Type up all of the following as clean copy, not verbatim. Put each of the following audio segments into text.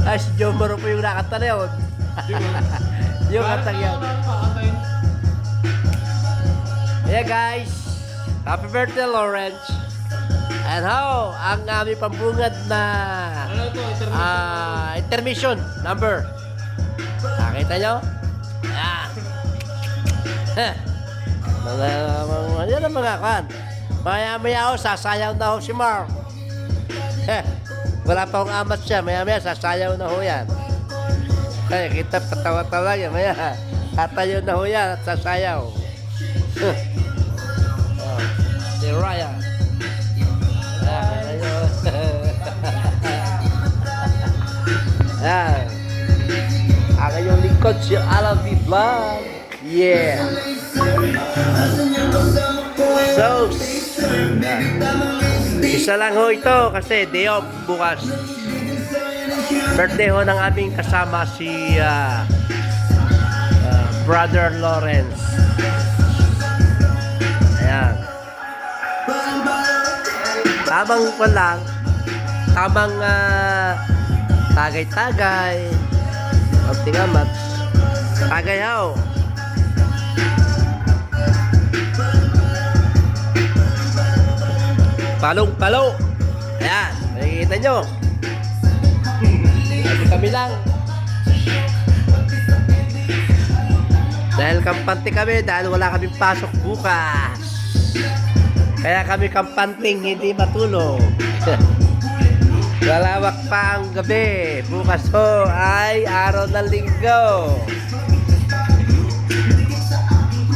Ay, si Joe Moro po yung nakanta na yun. Yung kantang yan. Yeah guys, happy birthday Lawrence. And how, ang aming pambungad na intermission number. Nakita nyo? Yan ang mga kan. Maya-maya ako, sasayaw na ho si Mark. Wala pa akong amat siya. Maya-maya, sasayaw na ho yan. Ay, kita patawa-tawa yan. Maya, tatayo na ho yan at sasayaw. Si Ryan. Yan. Ang yung lingkod si Alavi Vlog. Yeah. So, isa lang ho ito kasi day off bukas. Birthday ho ng aming kasama si Brother Lawrence. Ayan. Tamang ko lang. Tamang tagay-tagay. Konting amat. Tagay ho. Palong-palo. Ayan. Nakikita nyo. Kami lang. Dahil kampante kami, dahil wala kaming pasok bukas. Kaya kami kampanting hindi matulog. Lalawak pa ang gabi. Bukas ho ay araw ng linggo.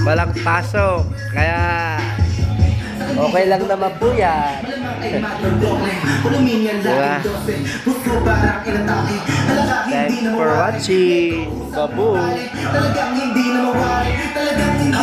Walang pasok. Kaya okay lang naman po yan. Diba? Thanks for watching. Babu.